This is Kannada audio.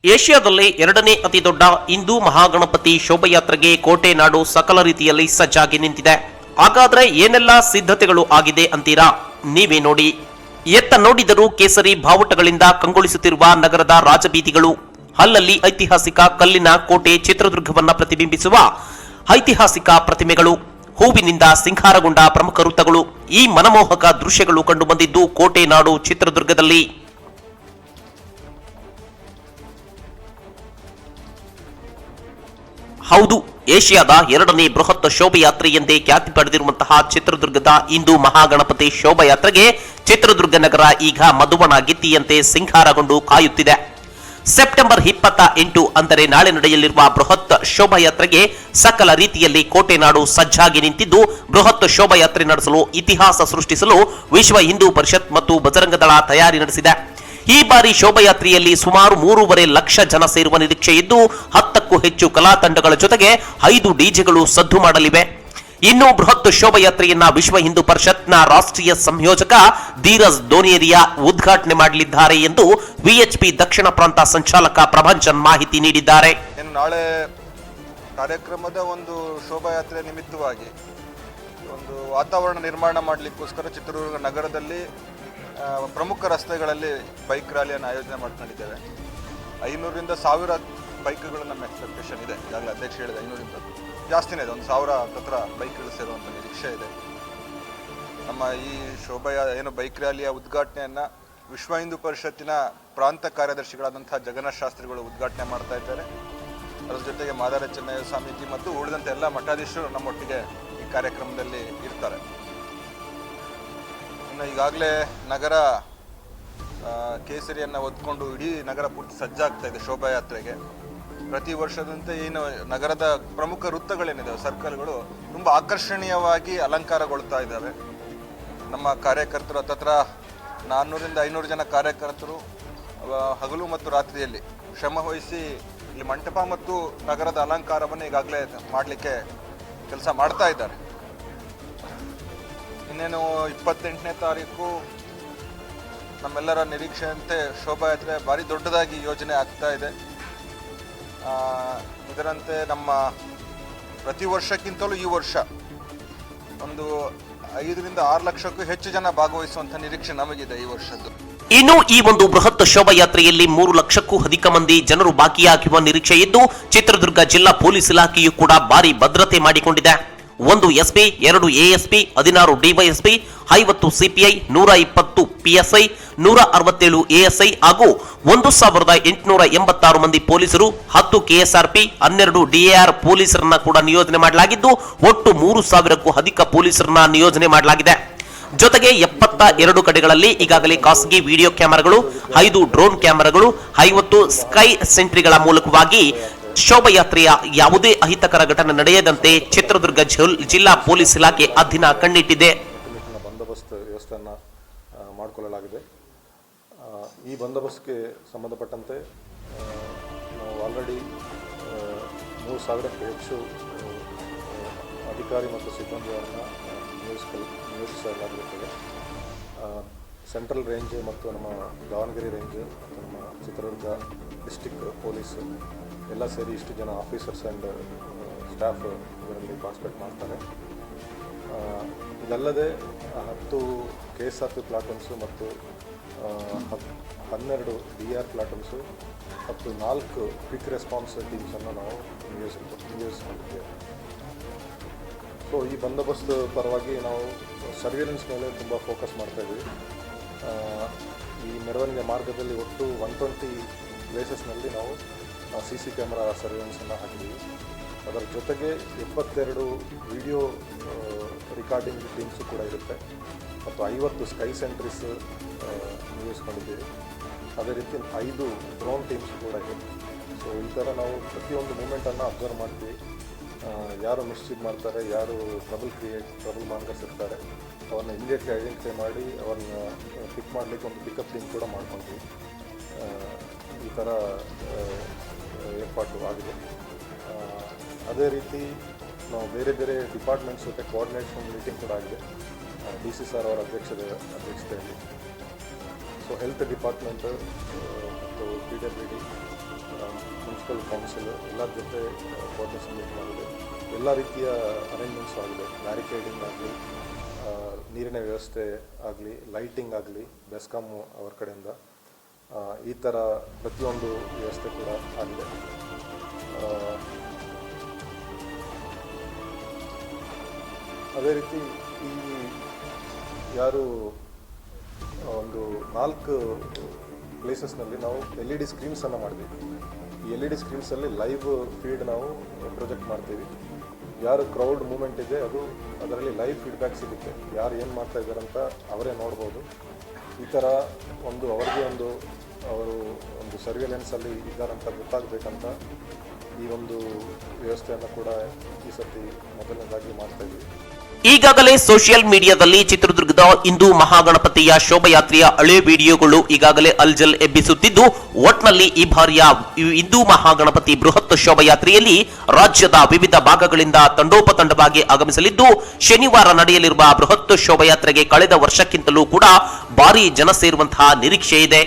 ಏಷ್ಯಾದಲ್ಲೇ ಎರಡನೇ ಅತಿ ದೊಡ್ಡ ಹಿಂದೂ ಮಹಾಗಣಪತಿ ಶೋಭಾಯಾತ್ರೆಗೆ ಕೋಟೆ ನಾಡು ಸಕಲ ರೀತಿಯಲ್ಲಿ ಸಜ್ಜಾಗಿ ನಿಂತಿದೆ. ಹಾಗಾದ್ರೆ ಏನೆಲ್ಲ ಸಿದ್ಧತೆಗಳು ಆಗಿದೆ ಅಂತೀರಾ? ನೀವೇ ನೋಡಿ. ಎತ್ತ ನೋಡಿದರೂ ಕೇಸರಿ ಬಾವುಟಗಳಿಂದ ಕಂಗೊಳಿಸುತ್ತಿರುವ ನಗರದ ರಾಜಬೀದಿಗಳು, ಅಲ್ಲಲ್ಲಿ ಐತಿಹಾಸಿಕ ಕಲ್ಲಿನ ಕೋಟೆ ಚಿತ್ರದುರ್ಗವನ್ನ ಪ್ರತಿಬಿಂಬಿಸುವ ಐತಿಹಾಸಿಕ ಪ್ರತಿಮೆಗಳು, ಹೂವಿನಿಂದ ಸಿಂಗಾರಗೊಂಡ ಪ್ರಮುಖ ವೃತ್ತಗಳು, ಈ ಮನಮೋಹಕ ದೃಶ್ಯಗಳು ಕಂಡುಬಂದಿದ್ದು ಕೋಟೆ ನಾಡು ಚಿತ್ರದುರ್ಗದಲ್ಲಿ. ಹೌದು, ಏಷ್ಯಾದ ಎರಡನೇ ಬೃಹತ್ ಶೋಭಾಯಾತ್ರೆ ಎಂದೇ ಖ್ಯಾತಿ ಪಡೆದಿರುವಂತಹ ಚಿತ್ರದುರ್ಗದ ಹಿಂದೂ ಮಹಾಗಣಪತಿ ಶೋಭಾಯಾತ್ರೆಗೆ ಚಿತ್ರದುರ್ಗ ನಗರ ಈಗ ಮಧುವಣ ಗಿತ್ತಿಯಂತೆ ಸಿಂಗಾರಗೊಂಡು ಕಾಯುತ್ತಿದೆ. ಸೆಪ್ಟೆಂಬರ್ 28 ಅಂದರೆ ನಾಳೆ ನಡೆಯಲಿರುವ ಬೃಹತ್ ಶೋಭಾಯಾತ್ರೆಗೆ ಸಕಲ ರೀತಿಯಲ್ಲಿ ಕೋಟೆ ನಾಡು ಸಜ್ಜಾಗಿ ನಿಂತಿದ್ದು, ಬೃಹತ್ ಶೋಭಾಯಾತ್ರೆ ನಡೆಸಲು ಇತಿಹಾಸ ಸೃಷ್ಟಿಸಲು ವಿಶ್ವ ಹಿಂದೂ ಪರಿಷತ್ ಮತ್ತು ಬಜರಂಗದಳ ತಯಾರಿ ನಡೆಸಿದೆ. ಈ ಬಾರಿ ಶೋಭಾಯಾತ್ರೆಯಲ್ಲಿ ಸುಮಾರು 3.5 ಲಕ್ಷ ಜನ ಸೇರುವ ನಿರೀಕ್ಷೆ ಇದ್ದು, 10ಕ್ಕೂ ಹೆಚ್ಚು ಕಲಾ ತಂಡಗಳ ಜೊತೆಗೆ 5 ಡಿಜೆಗಳು ಸದ್ದು ಮಾಡಲಿವೆ. ಇನ್ನು ಬೃಹತ್ ಶೋಭಾಯಾತ್ರೆಯನ್ನ ವಿಶ್ವ ಹಿಂದೂ ಪರಿಷತ್ನ ರಾಷ್ಟ್ರೀಯ ಸಂಯೋಜಕ ಧೀರಜ್ ದೋನೇರಿಯಾ ಉದ್ಘಾಟನೆ ಮಾಡಲಿದ್ದಾರೆ ಎಂದು ವಿಎಚ್ಪಿ ದಕ್ಷಿಣ ಪ್ರಾಂತ ಸಂಚಾಲಕ ಪ್ರಭಂಜನ್ ಮಾಹಿತಿ ನೀಡಿದ್ದಾರೆ. ನಾಳೆ ಕಾರ್ಯಕ್ರಮದ ಒಂದು ಶೋಭಾಯಾತ್ರೆ ನಿಮಿತ್ತವಾಗಿ ಒಂದು ವಾತಾವರಣ ನಿರ್ಮಾಣ ಮಾಡಲಿಕ್ಕೋಸ್ಕರ ಚಿತ್ರದುರ್ಗ ನಗರದಲ್ಲಿ ಪ್ರಮುಖ ರಸ್ತೆಗಳಲ್ಲಿ ಬೈಕ್ ರ್ಯಾಲಿಯನ್ನು ಆಯೋಜನೆ ಮಾಡ್ಕೊಂಡಿದ್ದೇವೆ. 500ರಿಂದ 1000 ಬೈಕ್ಗಳು ನಮ್ಮ ಎಕ್ಸ್ಪೆಕ್ಟೇಷನ್ ಇದೆ. ಈಗಾಗಲೇ ಅಧ್ಯಕ್ಷ ಹೇಳಿದೆ 500ರಿಂದ ಜಾಸ್ತಿನೇ ಇದೆ, 1000 ಹತ್ರ ಬೈಕ್ಗಳು ಸೇರುವಂಥ ನಿರೀಕ್ಷೆ ಇದೆ. ನಮ್ಮ ಈ ಏನು ಬೈಕ್ ರ್ಯಾಲಿಯ ಉದ್ಘಾಟನೆಯನ್ನು ವಿಶ್ವ ಹಿಂದೂ ಪರಿಷತ್ತಿನ ಪ್ರಾಂತ ಕಾರ್ಯದರ್ಶಿಗಳಾದಂಥ ಜಗನ್ನಾಥ ಶಾಸ್ತ್ರಿಗಳು ಉದ್ಘಾಟನೆ ಮಾಡ್ತಾ ಇದ್ದಾರೆ. ಅದರ ಜೊತೆಗೆ ಮಾದಾರ ಚೆನ್ನಯ್ಯ ಸ್ವಾಮೀಜಿ ಮತ್ತು ಉಳಿದಂಥ ಎಲ್ಲ ಮಠಾಧೀಶರು ನಮ್ಮೊಟ್ಟಿಗೆ ಈ ಕಾರ್ಯಕ್ರಮದಲ್ಲಿ ಇರ್ತಾರೆ. ಈಗಾಗಲೇ ನಗರ ಕೇಸರಿಯನ್ನು ಹೊತ್ಕೊಂಡು ಇಡೀ ನಗರ ಪೂರ್ತಿ ಸಜ್ಜಾಗ್ತಾ ಇದೆ ಶೋಭಾಯಾತ್ರೆಗೆ. ಪ್ರತಿ ವರ್ಷದಂತೆ ಏನು ನಗರದ ಪ್ರಮುಖ ವೃತ್ತಗಳೇನಿದೆ ಸರ್ಕಲ್ಗಳು ತುಂಬ ಆಕರ್ಷಣೀಯವಾಗಿ ಅಲಂಕಾರಗೊಳ್ತಾ ಇದ್ದಾವೆ. ನಮ್ಮ ಕಾರ್ಯಕರ್ತರು ಹತ್ತತ್ರ 400ರಿಂದ 500 ಜನ ಕಾರ್ಯಕರ್ತರು ಹಗಲು ಮತ್ತು ರಾತ್ರಿಯಲ್ಲಿ ಶ್ರಮ ವಹಿಸಿ ಇಲ್ಲಿ ಮಂಟಪ ಮತ್ತು ನಗರದ ಅಲಂಕಾರವನ್ನು ಈಗಾಗಲೇ ಮಾಡಲಿಕ್ಕೆ ಕೆಲಸ ಮಾಡ್ತಾ ಇದ್ದಾರೆ. ಇನ್ನೇನು 28ನೇ ತಾರೀಕು ನಮ್ಮೆಲ್ಲರ ನಿರೀಕ್ಷೆಯಂತೆ ಶೋಭಾಯಾತ್ರೆ ಭಾರಿ ದೊಡ್ಡದಾಗಿ ಯೋಜನೆ ಆಗ್ತಾ ಇದೆ. ಇದರಂತೆ ನಮ್ಮ ಪ್ರತಿ ವರ್ಷಕ್ಕಿಂತಲೂ ಈ ವರ್ಷ ಒಂದು 5ರಿಂದ 6 ಲಕ್ಷಕ್ಕೂ ಹೆಚ್ಚು ಜನ ಭಾಗವಹಿಸುವಂಥ ನಿರೀಕ್ಷೆ ನಮಗಿದೆ ಈ ವರ್ಷದ್ದು. ಇನ್ನು ಈ ಒಂದು ಬೃಹತ್ ಶೋಭಾಯಾತ್ರೆಯಲ್ಲಿ 3 ಲಕ್ಷಕ್ಕೂ ಅಧಿಕ ಮಂದಿ ಜನರು ಭಾಗಿಯಾಗುವ ನಿರೀಕ್ಷೆ ಇದ್ದು, ಚಿತ್ರದುರ್ಗ ಜಿಲ್ಲಾ ಪೊಲೀಸ್ ಇಲಾಖೆಯು ಕೂಡ ಭಾರಿ ಭದ್ರತೆ ಮಾಡಿಕೊಂಡಿದೆ. 1 SP, 2 ASP, 16 DYSP, 50 CPI, 120 PSI, 167 ASI ಹಾಗೂ 1886 ಮಂದಿ ಪೊಲೀಸರು, 10 ಕೆಎಸ್ಆರ್ಪಿ, 12 ಡಿಎಆರ್ ಪೊಲೀಸರನ್ನ ಕೂಡ ನಿಯೋಜನೆ ಮಾಡಲಾಗಿದ್ದು, ಒಟ್ಟು 3000ಕ್ಕೂ ಅಧಿಕ ಪೊಲೀಸರನ್ನ ನಿಯೋಜನೆ ಮಾಡಲಾಗಿದೆ. ಜೊತೆಗೆ 72 ಕಡೆಗಳಲ್ಲಿ ಈಗಾಗಲೇ ಖಾಸಗಿ ವಿಡಿಯೋ ಕ್ಯಾಮೆರಾಗಳು, 5 ಡ್ರೋನ್ ಕ್ಯಾಮೆರಾಗಳು, 50 ಸ್ಕೈ ಸೆಂಟ್ರಿಗಳ ಮೂಲಕವಾಗಿ ಶೋಭಾಯಾತ್ರೆಯ ಯಾವುದೇ ಅಹಿತಕರ ಘಟನೆ ನಡೆಯದಂತೆ ಚಿತ್ರದುರ್ಗ ಜಿಲ್ಲಾ ಪೊಲೀಸ್ ಇಲಾಖೆ ಅಧೀನ ಕಣ್ಣಿಟ್ಟಿದೆ. ಬಂದೋಬಸ್ತ್ ವ್ಯವಸ್ಥೆಯನ್ನು ಮಾಡಿಕೊಳ್ಳಲಾಗಿದೆ. ಈ ಬಂದೋಬಸ್ತ್ಗೆ ಸಂಬಂಧಪಟ್ಟಂತೆ ನಾವು ಆಲ್ರೆಡಿ 3000ಕ್ಕೂ ಹೆಚ್ಚು ಅಧಿಕಾರಿ ಮತ್ತು ಸಿಬ್ಬಂದಿಯನ್ನು ನಿಯೋಜಿಸಲಾಗಿರುತ್ತದೆ. ಸೆಂಟ್ರಲ್ ರೇಂಜ್ ಮತ್ತು ನಮ್ಮ ದಾವಣಗೆರೆ ರೇಂಜ್ ಮತ್ತು ನಮ್ಮ ಚಿತ್ರದುರ್ಗ ಡಿಸ್ಟಿಕ್ ಪೊಲೀಸ್ ಎಲ್ಲ ಸೇರಿ ಇಷ್ಟು ಜನ ಆಫೀಸರ್ಸ್ ಆ್ಯಂಡ್ ಸ್ಟಾಫ್ ಇದರಲ್ಲಿ ಪಾರ್ಟಿಸಿಪೇಟ್ ಮಾಡ್ತಾರೆ. ಇದಲ್ಲದೆ 10 ಕೆಎಸ್ಆರ್ಪಿ ಪ್ಲಾಟೂನ್ಸು ಮತ್ತು 12 ಡಿಆರ್ ಪ್ಲಾಟೂನ್ಸು ಮತ್ತು 4 ಕ್ವಿಕ್ ರೆಸ್ಪಾನ್ಸ್ ಟೀಮ್ಸನ್ನು ನಾವು ನಿಯೋಜಿಸಿಕೊಂಡಿದ್ದೇವೆ. ಸೊ ಈ ಬಂದೋಬಸ್ತ್ ಪರವಾಗಿ ನಾವು ಸರ್ವಿಲೆನ್ಸ್ ಮೇಲೆ ತುಂಬ ಫೋಕಸ್ ಮಾಡ್ತಾಯಿದ್ದೀವಿ. ಈ ಮೆರವಣಿಗೆ ಮಾರ್ಗದಲ್ಲಿ ಒಟ್ಟು 120 ಪ್ಲೇಸಸ್ನಲ್ಲಿ ನಾವು CC ಕ್ಯಾಮ್ರಾ ಸರ್ವಿಲೆನ್ಸನ್ನು ಹಾಕಿದ್ದೀವಿ. ಅದರ ಜೊತೆಗೆ 72 ವಿಡಿಯೋ ರಿಕಾರ್ಡಿಂಗ್ ಟೀಮ್ಸು ಕೂಡ ಇರುತ್ತೆ ಮತ್ತು 50 ಸ್ಕೈ ಸೆಂಟ್ರೀಸ್ ನಿಯೋಜಿಸ್ಕೊಂಡಿದ್ದೀವಿ. ಅದೇ ರೀತಿ 5 ಡ್ರೋನ್ ಟೀಮ್ಸ್ ಕೂಡ ಇದೆ. ಸೊ ಈ ಥರ ನಾವು ಪ್ರತಿಯೊಂದು ಮೂಮೆಂಟನ್ನು ಅಬ್ಸರ್ವ್ ಮಾಡ್ತೀವಿ. ಯಾರು ಮಿಸ್ಚೀವ್ ಮಾಡ್ತಾರೆ, ಯಾರು ಟ್ರಬಲ್ ಮಾರ್ಕರ್ಸ್ ಇರ್ತಾರೆ, ಅವ್ರನ್ನ ಇಮಿಡಿಯೇಟ್ಲಿ ಐಡೆಂಟಿಫೈ ಮಾಡಿ ಅವ್ರನ್ನ ಪಿಕ್ ಮಾಡಲಿಕ್ಕೆ ಒಂದು ಪಿಕಪ್ ಟೀಮ್ ಕೂಡ ಮಾಡ್ಕೊತೀವಿ. ಈ ಥರ ಏರ್ಪಾಟು ಆಗಿದೆ. ಅದೇ ರೀತಿ ನಾವು ಬೇರೆ ಬೇರೆ ಡಿಪಾರ್ಟ್ಮೆಂಟ್ಸ್ ಜೊತೆ ಕೋಆರ್ಡಿನೇಷನ್ ಮೀಟಿಂಗ್ ಕೂಡ ಆಗಿದೆ DC ಸರ್ ಅವರ ಅಧ್ಯಕ್ಷತೆಯಲ್ಲಿ. ಸೊ ಹೆಲ್ತ್ ಡಿಪಾರ್ಟ್ಮೆಂಟ್ ಮತ್ತು PWD ಮುನ್ಸಿಪಲ್ ಕೌನ್ಸಿಲ್ ಎಲ್ಲರ ಜೊತೆ ಕೋಆರ್ಡಿನೇಷನ್ ಮೀಟಿಂಗ್ ಆಗಿದೆ. ಎಲ್ಲ ರೀತಿಯ ಅರೇಂಜ್ಮೆಂಟ್ಸ್ ಆಗಿದೆ. ಬ್ಯಾರಿಕೇಡಿಂಗ್ ಆಗಲಿ, ನೀರಿನ ವ್ಯವಸ್ಥೆ ಆಗಲಿ, ಲೈಟಿಂಗ್ ಆಗಲಿ, ಬೆಸ್ಕಾಂ ಅವರ ಕಡೆಯಿಂದ ಈ ಥರ ಪ್ರತಿಯೊಂದು ವ್ಯವಸ್ಥೆ ಕೂಡ ಆಗಿದೆ. ಅದೇ ರೀತಿ ಈ ಯಾರು ಒಂದು 4 ಪ್ಲೇಸಸ್ನಲ್ಲಿ ನಾವು LED ಸ್ಕ್ರೀನ್ಸನ್ನು ಮಾಡಿದ್ವಿ. ಈ LED ಸ್ಕ್ರೀನ್ಸಲ್ಲಿ ಲೈವ್ ಫೀಡ್ ನಾವು ಪ್ರೊಜೆಕ್ಟ್ ಮಾಡ್ತೀವಿ. ಯಾರು ಕ್ರೌಡ್ ಮೂಮೆಂಟ್ ಇದೆ ಅದು ಅದರಲ್ಲಿ ಲೈವ್ ಫೀಡ್ಬ್ಯಾಕ್ ಸಿಗುತ್ತೆ. ಯಾರು ಏನು ಮಾಡ್ತಾ ಇದ್ದಾರೆ ಅಂತ ಅವರೇ ನೋಡ್ಬೋದು. ಈ ಥರ ಅವ್ರಿಗೆ ಅವರು ಒಂದು ಸರ್ವಿಲೆನ್ಸಲ್ಲಿ ಇದ್ದಾರಂತ ಗೊತ್ತಾಗಬೇಕಂತ ಈ ಒಂದು ವ್ಯವಸ್ಥೆಯನ್ನು ಕೂಡ ಈ ಸರ್ತಿ ಮೊದಲನೇದಾಗಿ ಮಾಡ್ತಾಯಿದ್ವಿ. ಈಗಾಗಲೇ ಸೋಷಿಯಲ್ ಮೀಡಿಯಾದಲ್ಲಿ ಚಿತ್ರದುರ್ಗದ ಹಿಂದೂ ಮಹಾಗಣಪತಿಯ ಶೋಭಾಯಾತ್ರೆಯ ಹಳೆ ವಿಡಿಯೋಗಳು ಈಗಾಗಲೇ ಅಲ್ಜಲ್ ಎಬ್ಬಿಸುತ್ತಿದ್ದು, ಒಟ್ನಲ್ಲಿ ಈ ಬಾರಿಯ ಹಿಂದೂ ಮಹಾಗಣಪತಿ ಬೃಹತ್ ಶೋಭಾಯಾತ್ರೆಯಲ್ಲಿ ರಾಜ್ಯದ ವಿವಿಧ ಭಾಗಗಳಿಂದ ತಂಡೋಪತಂಡವಾಗಿ ಆಗಮಿಸಲಿದ್ದು, ಶನಿವಾರ ನಡೆಯಲಿರುವ ಬೃಹತ್ ಶೋಭಾಯಾತ್ರೆಗೆ ಕಳೆದ ವರ್ಷಕ್ಕಿಂತಲೂ ಕೂಡ ಭಾರಿ ಜನ ಸೇರುವಂತಹ ನಿರೀಕ್ಷೆ ಇದೆ.